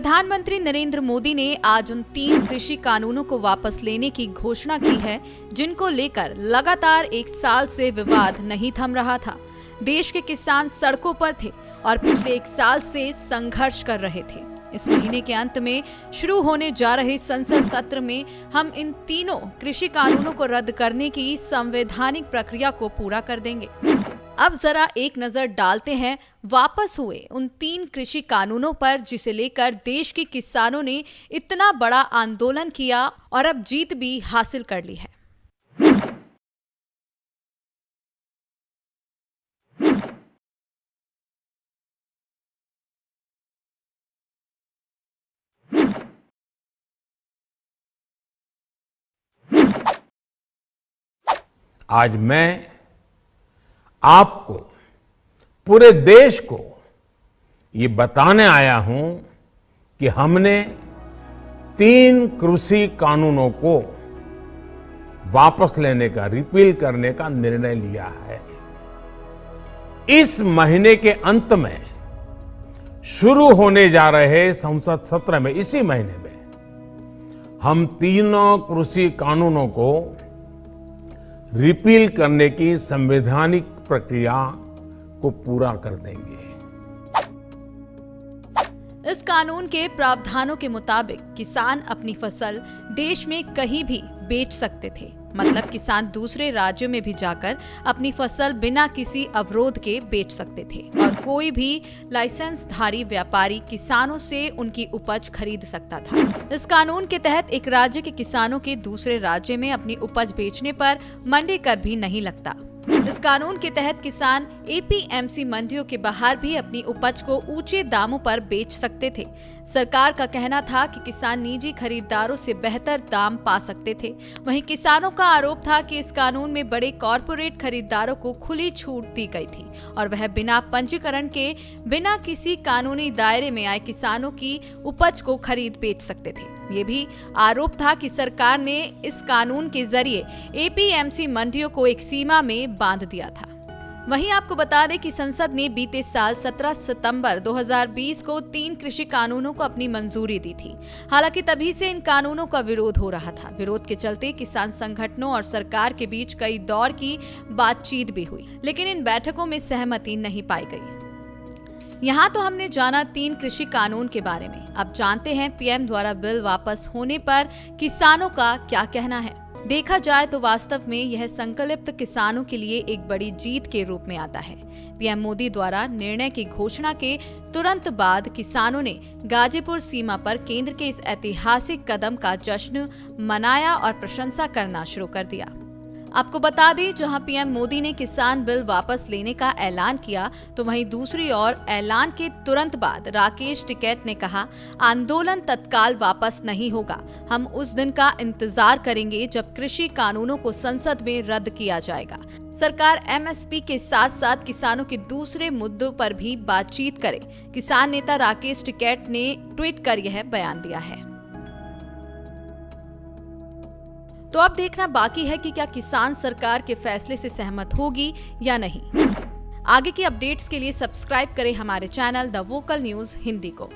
प्रधानमंत्री नरेंद्र मोदी ने आज उन 3 कृषि कानूनों को वापस लेने की घोषणा की है जिनको लेकर लगातार 1 साल से विवाद नहीं थम रहा था। देश के किसान सड़कों पर थे और पिछले 1 साल से संघर्ष कर रहे थे। इस महीने के अंत में शुरू होने जा रहे संसद सत्र में हम इन तीनों कृषि कानूनों को रद्द करने की संवैधानिक प्रक्रिया को पूरा कर देंगे। अब जरा एक नजर डालते हैं वापस हुए उन 3 कृषि कानूनों पर जिसे लेकर देश के किसानों ने इतना बड़ा आंदोलन किया और अब जीत भी हासिल कर ली है। आज मैं आपको, पूरे देश को ये बताने आया हूं कि हमने 3 कृषि कानूनों को वापस लेने का, रिपील करने का निर्णय लिया है। इस महीने के अंत में शुरू होने जा रहे संसद सत्र में, इसी महीने में हम तीनों कृषि कानूनों को रिपील करने की संवैधानिक प्रक्रिया को पूरा कर देंगे। इस कानून के प्रावधानों के मुताबिक किसान अपनी फसल देश में कहीं भी बेच सकते थे। मतलब किसान दूसरे राज्यों में भी जाकर अपनी फसल बिना किसी अवरोध के बेच सकते थे और कोई भी लाइसेंसधारी व्यापारी किसानों से उनकी उपज खरीद सकता था। इस कानून के तहत एक राज्य के किसानों के दूसरे राज्य में अपनी उपज बेचने पर मंडी कर भी नहीं लगता। इस कानून के तहत किसान एपीएमसी मंडियों के बाहर भी अपनी उपज को ऊंचे दामों पर बेच सकते थे। सरकार का कहना था कि किसान निजी खरीदारों से बेहतर दाम पा सकते थे। वहीं किसानों का आरोप था कि इस कानून में बड़े कॉरपोरेट खरीदारों को खुली छूट दी गई थी और वह बिना पंजीकरण के, बिना किसी कानूनी दायरे में आए किसानों की उपज को खरीद बेच सकते थे। ये भी आरोप था कि सरकार ने इस कानून के जरिए एपीएमसी मंडियों को एक सीमा में बांध दिया था। वहीं आपको बता दें कि संसद ने बीते साल 17 सितंबर 2020 को 3 कृषि कानूनों को अपनी मंजूरी दी थी। हालांकि तभी से इन कानूनों का विरोध हो रहा था। विरोध के चलते किसान संगठनों और सरकार के बीच कई दौर की बातचीत भी हुई, लेकिन इन बैठकों में सहमति नहीं पाई गई। यहाँ तो हमने जाना 3 कृषि कानून के बारे में। अब जानते हैं पीएम द्वारा बिल वापस होने पर किसानों का क्या कहना है। देखा जाए तो वास्तव में यह संकल्पित किसानों के लिए एक बड़ी जीत के रूप में आता है। पीएम मोदी द्वारा निर्णय की घोषणा के तुरंत बाद किसानों ने गाजीपुर सीमा पर केंद्र के इस ऐतिहासिक कदम का जश्न मनाया और प्रशंसा करना शुरू कर दिया। आपको बता दें, जहां पीएम मोदी ने किसान बिल वापस लेने का ऐलान किया तो वहीं दूसरी ओर ऐलान के तुरंत बाद राकेश टिकैत ने कहा, आंदोलन तत्काल वापस नहीं होगा। हम उस दिन का इंतजार करेंगे जब कृषि कानूनों को संसद में रद्द किया जाएगा। सरकार एमएसपी के साथ साथ किसानों के दूसरे मुद्दों पर भी बातचीत करे। किसान नेता राकेश टिकैत ने ट्वीट कर यह बयान दिया है। तो अब देखना बाकी है कि क्या किसान सरकार के फैसले से सहमत होगी या नहीं। आगे की अपडेट्स के लिए सब्सक्राइब करें हमारे channel the vocal news Hindi को।